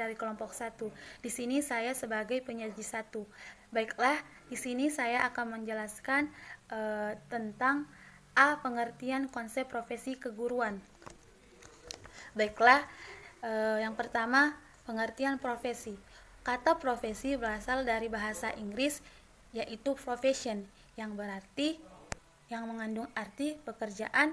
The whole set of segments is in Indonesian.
dari kelompok 1. Di sini saya sebagai penyaji 1. Baiklah, di sini saya akan menjelaskan tentang pengertian konsep profesi keguruan. Baiklah, yang pertama, pengertian profesi. Kata profesi berasal dari bahasa Inggris yaitu profession yang mengandung arti pekerjaan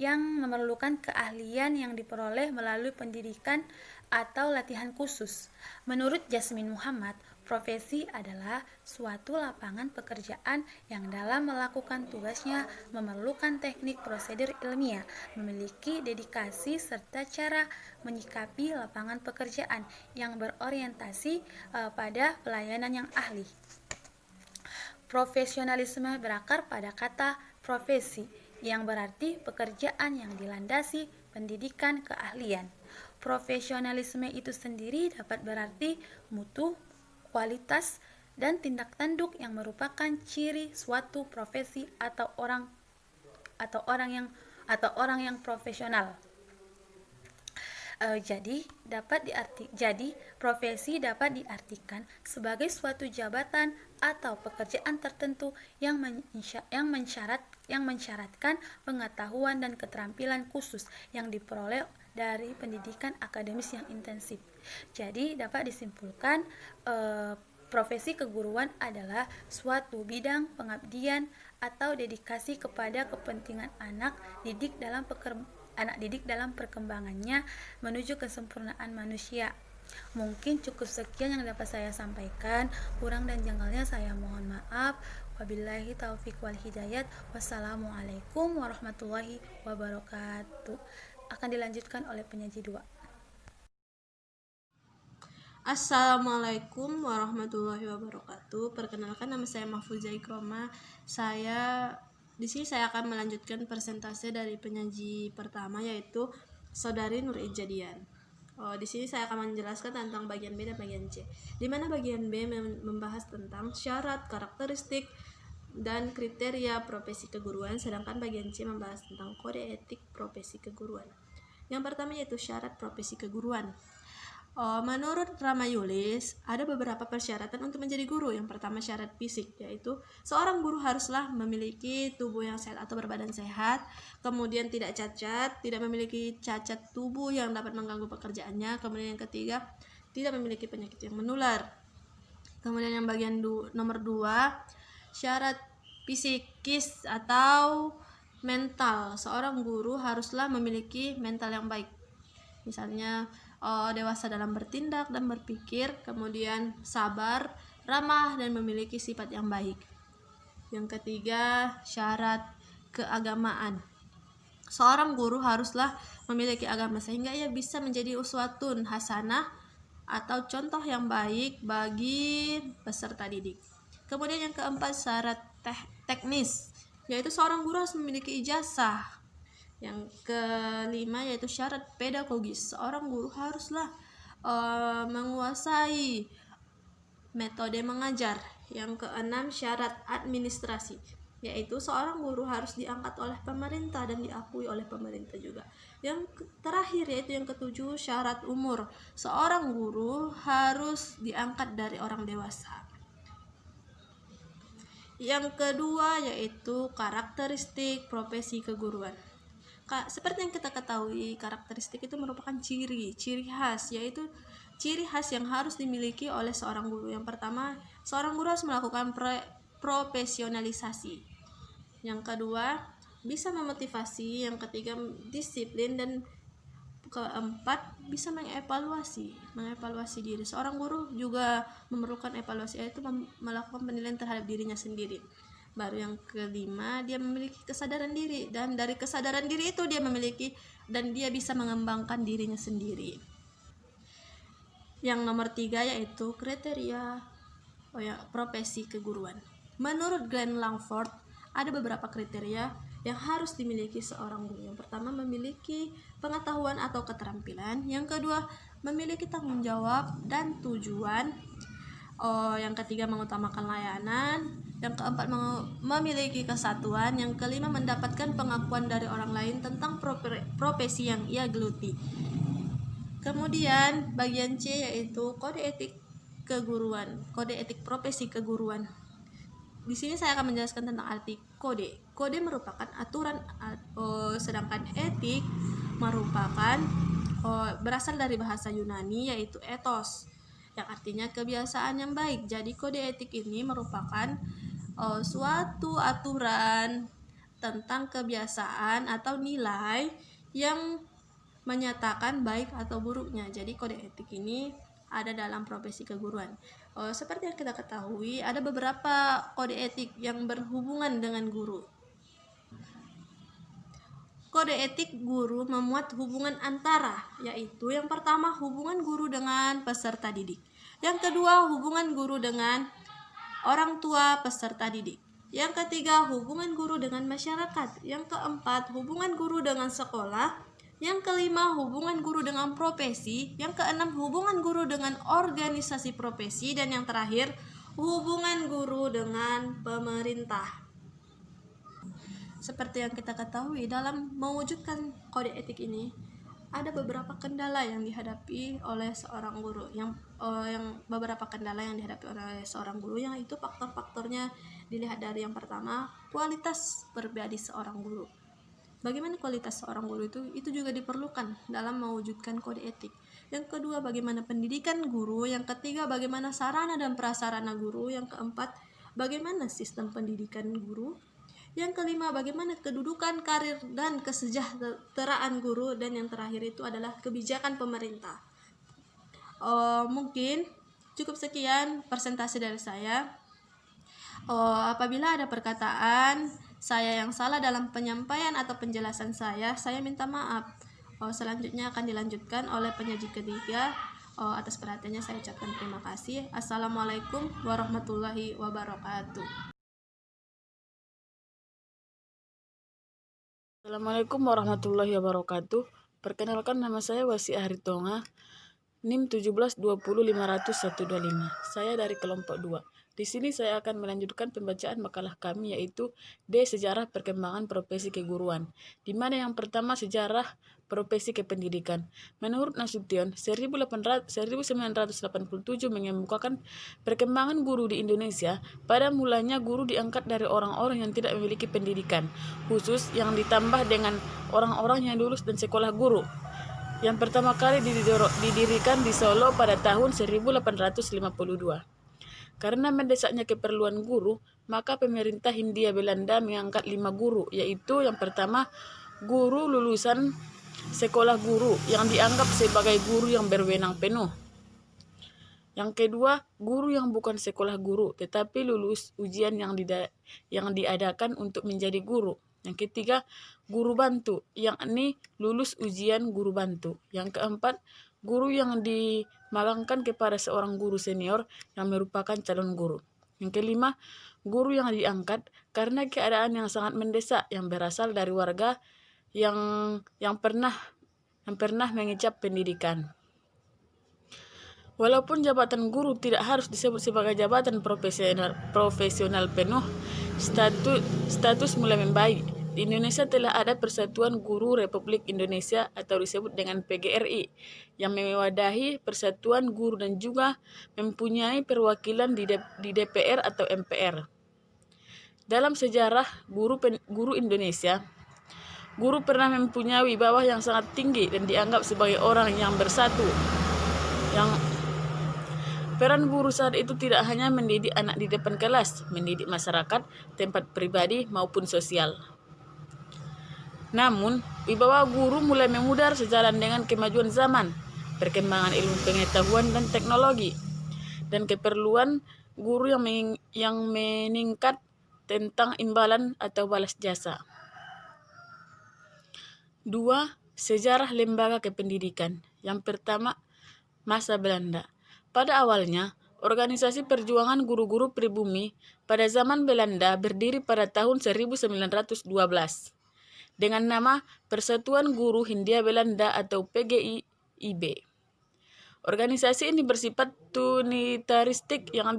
yang memerlukan keahlian yang diperoleh melalui pendidikan atau latihan khusus. Menurut Jasmine Muhammad, profesi adalah suatu lapangan pekerjaan yang dalam melakukan tugasnya memerlukan teknik prosedur ilmiah, memiliki dedikasi serta cara menyikapi lapangan pekerjaan yang berorientasi pada pelayanan yang ahli. Profesionalisme berakar pada kata profesi yang berarti pekerjaan yang dilandasi pendidikan keahlian. Profesionalisme itu sendiri dapat berarti mutu, kualitas, dan tindak tanduk yang merupakan ciri suatu profesi atau orang yang profesional. Jadi profesi dapat diartikan sebagai suatu jabatan atau pekerjaan tertentu yang mensyaratkan pengetahuan dan keterampilan khusus yang diperoleh dari pendidikan akademis yang intensif. Jadi dapat disimpulkan profesi keguruan adalah suatu bidang pengabdian atau dedikasi kepada kepentingan anak didik dalam perkembangannya menuju kesempurnaan manusia. Mungkin cukup sekian yang dapat saya sampaikan. Kurang dan janggalnya saya mohon maaf. Wabillahi taufiq wal hidayat. Wassalamualaikum warahmatullahi wabarakatuh. Akan dilanjutkan oleh penyaji 2. Assalamualaikum warahmatullahi wabarakatuh. Perkenalkan, nama saya Mahfuzah Ikroma. Di sini saya akan melanjutkan presentase dari penyaji pertama, yaitu Saudari Nur Ijadian. Di sini saya akan menjelaskan tentang bagian B dan bagian C, di mana bagian B membahas tentang syarat, karakteristik, dan kriteria profesi keguruan, sedangkan bagian C membahas tentang kode etik profesi keguruan. Yang pertama yaitu syarat profesi keguruan. Menurut Ramayulis, ada beberapa persyaratan untuk menjadi guru. Yang pertama syarat fisik, yaitu seorang guru haruslah memiliki tubuh yang sehat atau berbadan sehat, kemudian tidak cacat, tidak memiliki cacat tubuh yang dapat mengganggu pekerjaannya, kemudian yang ketiga, tidak memiliki penyakit yang menular. Kemudian yang bagian nomor 2, syarat psikis atau mental. Seorang guru haruslah memiliki mental yang baik. Misalnya dewasa dalam bertindak dan berpikir, kemudian sabar, ramah, dan memiliki sifat yang baik. Yang ketiga, syarat keagamaan. Seorang guru haruslah memiliki agama sehingga ia bisa menjadi uswatun hasanah atau contoh yang baik bagi peserta didik. Kemudian yang keempat, syarat teknis, yaitu seorang guru harus memiliki ijazah. Yang kelima yaitu syarat pedagogis. Seorang guru haruslah menguasai metode mengajar. Yang keenam, syarat administrasi, yaitu seorang guru harus diangkat oleh pemerintah dan diakui oleh pemerintah juga. Yang terakhir yaitu yang ketujuh, syarat umur. Seorang guru harus diangkat dari orang dewasa. Yang kedua yaitu karakteristik profesi keguruan. Seperti yang kita ketahui, karakteristik itu merupakan ciri khas, yaitu ciri khas yang harus dimiliki oleh seorang guru. Yang pertama, seorang guru harus melakukan profesionalisasi. Yang kedua, bisa memotivasi. Yang ketiga, disiplin. Dan keempat, bisa mengevaluasi diri. Seorang guru juga memerlukan evaluasi, yaitu melakukan penilaian terhadap dirinya sendiri. Baru yang kelima, dia memiliki kesadaran diri, dan dari kesadaran diri itu dia memiliki dan dia bisa mengembangkan dirinya sendiri. Yang nomor 3 yaitu kriteria profesi keguruan. Menurut Glenn Langford, ada beberapa kriteria yang harus dimiliki seorang guru. Yang pertama, memiliki pengetahuan atau keterampilan. Yang kedua, memiliki tanggung jawab dan tujuan. Yang ketiga, mengutamakan layanan. Yang keempat, memiliki kesatuan. Yang kelima, mendapatkan pengakuan dari orang lain tentang profesi yang ia geluti. Kemudian bagian C yaitu kode etik keguruan, kode etik profesi keguruan. Di sini saya akan menjelaskan tentang arti kode. Kode merupakan aturan, sedangkan etik merupakan berasal dari bahasa Yunani yaitu ethos, yang artinya kebiasaan yang baik. Jadi kode etik ini merupakan suatu aturan tentang kebiasaan atau nilai yang menyatakan baik atau buruknya. Jadi kode etik ini ada dalam profesi keguruan. Seperti yang kita ketahui, ada beberapa kode etik yang berhubungan dengan guru. Kode etik guru memuat hubungan antara, yaitu yang pertama hubungan guru dengan peserta didik. Yang kedua hubungan guru dengan orang tua peserta didik. Yang ketiga hubungan guru dengan masyarakat. Yang keempat hubungan guru dengan sekolah. Yang kelima hubungan guru dengan profesi. Yang keenam hubungan guru dengan organisasi profesi. Dan yang terakhir hubungan guru dengan pemerintah. Seperti yang kita ketahui, dalam mewujudkan kode etik ini ada beberapa kendala yang dihadapi oleh seorang guru. Beberapa kendala yang dihadapi oleh seorang guru, yang itu faktor-faktornya dilihat dari yang pertama, kualitas pribadi seorang guru. Bagaimana kualitas seorang guru itu juga diperlukan dalam mewujudkan kode etik. Yang kedua, bagaimana pendidikan guru. Yang ketiga, bagaimana sarana dan prasarana guru. Yang keempat, bagaimana sistem pendidikan guru. Yang kelima, bagaimana kedudukan, karir, dan kesejahteraan guru. Dan yang terakhir itu adalah kebijakan pemerintah. Mungkin cukup sekian presentasi dari saya. Apabila ada perkataan saya yang salah dalam penyampaian atau penjelasan saya minta maaf. Selanjutnya akan dilanjutkan oleh penyaji ketiga. Atas perhatiannya saya ucapkan terima kasih. Assalamualaikum warahmatullahi wabarakatuh. Assalamualaikum warahmatullahi wabarakatuh. Perkenalkan, nama saya Wasi Ahritonga, NIM 172050125. Saya dari kelompok 2. Di sini saya akan melanjutkan pembacaan makalah kami, yaitu D. Sejarah Perkembangan Profesi Keguruan, di mana yang pertama sejarah profesi kependidikan. Menurut Nasution, 1987 mengemukakan perkembangan guru di Indonesia. Pada mulanya guru diangkat dari orang-orang yang tidak memiliki pendidikan khusus, yang ditambah dengan orang-orang yang lulus dan sekolah guru. Yang pertama kali didirikan di Solo pada tahun 1852. Karena mendesaknya keperluan guru, maka pemerintah Hindia Belanda mengangkat 5 guru, yaitu yang pertama guru lulusan sekolah guru yang dianggap sebagai guru yang berwenang penuh. Yang kedua, guru yang bukan sekolah guru tetapi lulus ujian yang diadakan untuk menjadi guru. Yang ketiga, guru bantu, yang ini lulus ujian guru bantu. Yang keempat, guru yang dimagangkan kepada seorang guru senior yang merupakan calon guru. Yang kelima, guru yang diangkat karena keadaan yang sangat mendesak, yang berasal dari warga yang pernah mengecap pendidikan. Walaupun jabatan guru tidak harus disebut sebagai jabatan profesional penuh, status mulai membaik. Di Indonesia telah ada Persatuan Guru Republik Indonesia atau disebut dengan PGRI yang mewadahi persatuan guru dan juga mempunyai perwakilan di DPR atau MPR. Dalam sejarah guru Indonesia, guru pernah mempunyai wibawa yang sangat tinggi dan dianggap sebagai orang yang bersatu. Peran guru saat itu tidak hanya mendidik anak di depan kelas, mendidik masyarakat, tempat pribadi maupun sosial. Namun, wibawa guru mulai memudar sejalan dengan kemajuan zaman, perkembangan ilmu pengetahuan dan teknologi, dan keperluan guru yang meningkat tentang imbalan atau balas jasa. 2. Sejarah lembaga kependidikan. Yang pertama, masa Belanda. Pada awalnya, organisasi perjuangan guru-guru pribumi pada zaman Belanda berdiri pada tahun 1912 dengan nama Persatuan Guru Hindia Belanda atau PGIIB. Organisasi ini bersifat unitaristik yang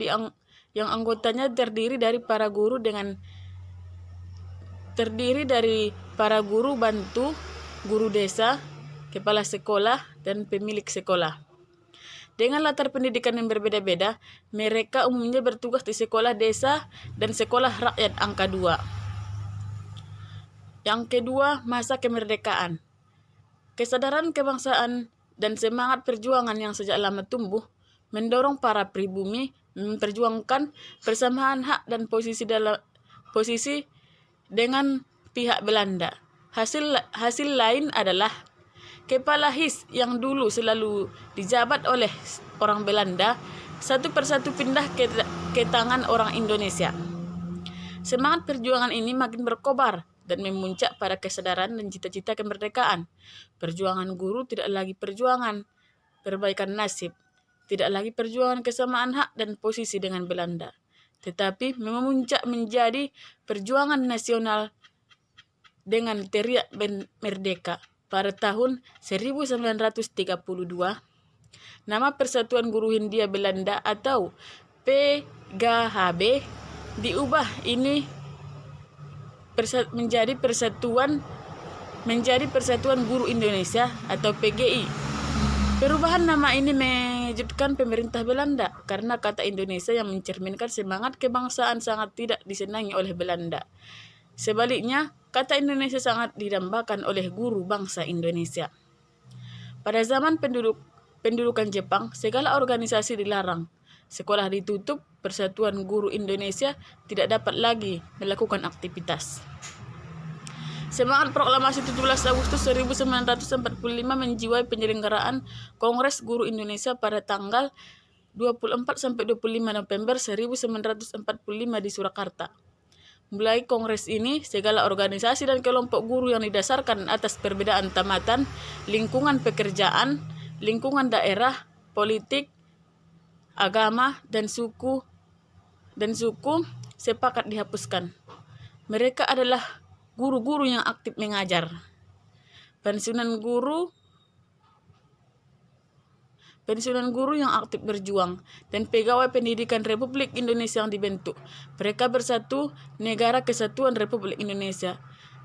anggotanya terdiri dari para guru bantu, guru desa, kepala sekolah, dan pemilik sekolah. Dengan latar pendidikan yang berbeda-beda, mereka umumnya bertugas di sekolah desa dan sekolah rakyat angka 2. Yang kedua, masa kemerdekaan. Kesadaran kebangsaan dan semangat perjuangan yang sejak lama tumbuh mendorong para pribumi memperjuangkan persamaan hak dan posisi dengan pihak Belanda. Hasil lain adalah kepala HIS yang dulu selalu dijabat oleh orang Belanda satu persatu pindah ke tangan orang Indonesia. Semangat perjuangan ini makin berkobar dan memuncak pada kesadaran dan cita-cita kemerdekaan. Perjuangan guru tidak lagi perjuangan perbaikan nasib, tidak lagi perjuangan kesamaan hak dan posisi dengan Belanda, tetapi memuncak menjadi perjuangan nasional dengan teriak merdeka. Pada tahun 1932, nama Persatuan Guru Hindia Belanda atau PGHB diubah ini menjadi Persatuan Guru Indonesia atau PGI. Perubahan nama ini mengejutkan pemerintah Belanda karena kata Indonesia yang mencerminkan semangat kebangsaan sangat tidak disenangi oleh Belanda. Sebaliknya, kata Indonesia sangat didambakan oleh guru bangsa Indonesia. Pada zaman pendudukan Jepang, segala organisasi dilarang. Sekolah ditutup, Persatuan Guru Indonesia tidak dapat lagi melakukan aktivitas. Semangat proklamasi 17 Agustus 1945 menjiwai penyelenggaraan Kongres Guru Indonesia pada tanggal 24-25 November 1945 di Surakarta. Mulai kongres ini, segala organisasi dan kelompok guru yang didasarkan atas perbedaan tamatan, lingkungan pekerjaan, lingkungan daerah, politik, agama, dan suku sepakat dihapuskan. Mereka adalah guru-guru yang aktif mengajar, pensiunan guru yang aktif berjuang, dan pegawai pendidikan Republik Indonesia yang dibentuk. Mereka bersatu Negara Kesatuan Republik Indonesia.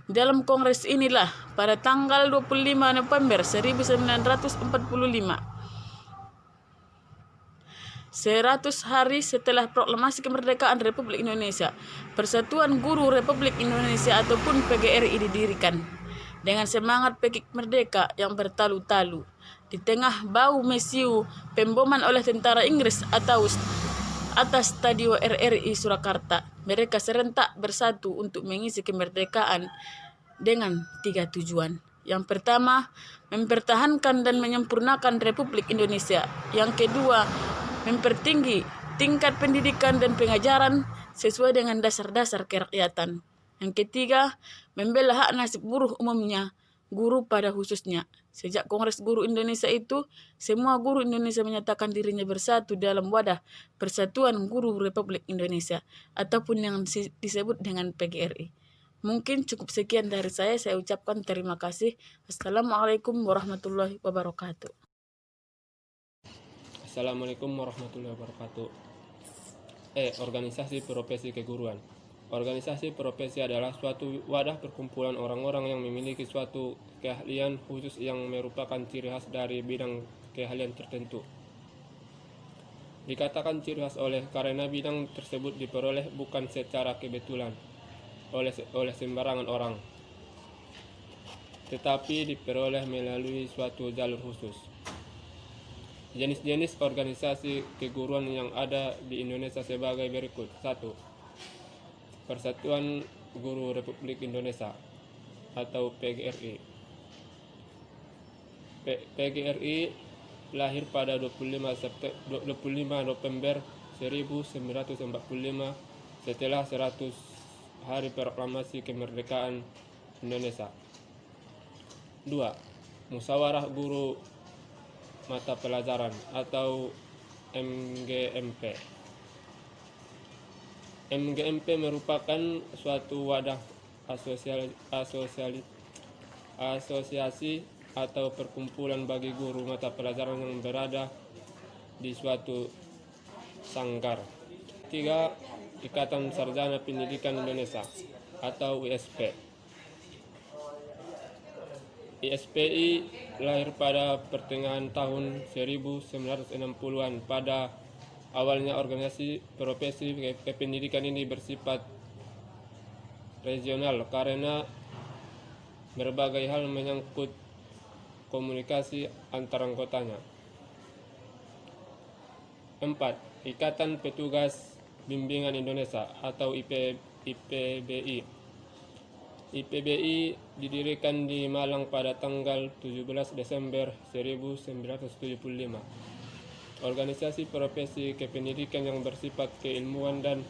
Dalam kongres inilah pada tanggal 25 November 1945, 100 hari setelah proklamasi kemerdekaan Republik Indonesia, Persatuan Guru Republik Indonesia ataupun PGRI didirikan dengan semangat pekik merdeka yang bertalu-talu. Di tengah bau mesiu pemboman oleh tentara Inggris atas Stadion RRI Surakarta, mereka serentak bersatu untuk mengisi kemerdekaan dengan 3 tujuan. Yang pertama, mempertahankan dan menyempurnakan Republik Indonesia. Yang kedua, mempertinggi tingkat pendidikan dan pengajaran sesuai dengan dasar-dasar kerakyatan. Yang ketiga, membela hak nasib buruh umumnya, guru pada khususnya. Sejak Kongres Guru Indonesia itu, semua guru Indonesia menyatakan dirinya bersatu dalam wadah Persatuan Guru Republik Indonesia ataupun yang disebut dengan PGRI. Mungkin cukup sekian dari saya ucapkan terima kasih. Assalamualaikum warahmatullahi wabarakatuh. Assalamualaikum warahmatullahi wabarakatuh. Organisasi profesi keguruan. Organisasi profesi adalah suatu wadah perkumpulan orang-orang yang memiliki suatu keahlian khusus yang merupakan ciri khas dari bidang keahlian tertentu. Dikatakan ciri khas karena bidang tersebut diperoleh bukan secara kebetulan oleh sembarangan orang, tetapi diperoleh melalui suatu jalur khusus. Jenis-jenis organisasi keguruan yang ada di Indonesia sebagai berikut. 1. Persatuan Guru Republik Indonesia atau PGRI. PGRI lahir pada 25 November 1945 setelah 100 hari proklamasi kemerdekaan Indonesia. 2. Musyawarah Guru Mata Pelajaran atau MGMP. MGMP merupakan suatu wadah asosiasi atau perkumpulan bagi guru mata pelajaran yang berada di suatu sanggar. 3. Ikatan Sarjana Pendidikan Indonesia atau ISP. ISPI lahir pada pertengahan tahun 1960-an. Pada awalnya organisasi profesi kependidikan ini bersifat regional karena berbagai hal menyangkut komunikasi antar anggotanya. 4. Ikatan Petugas Bimbingan Indonesia atau IPBI. IPBI didirikan di Malang pada tanggal 17 Desember 1975. Organisasi profesi kependidikan yang bersifat keilmuan dan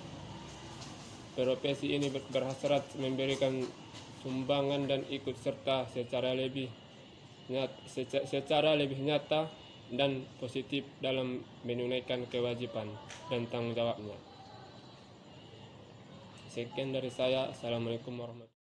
profesi ini berhasrat memberikan sumbangan dan ikut serta secara lebih nyata dan positif dalam menunaikan kewajiban dan tanggung jawabnya. Sekian dari saya. Assalamualaikum warahmatullahi wabarakatuh.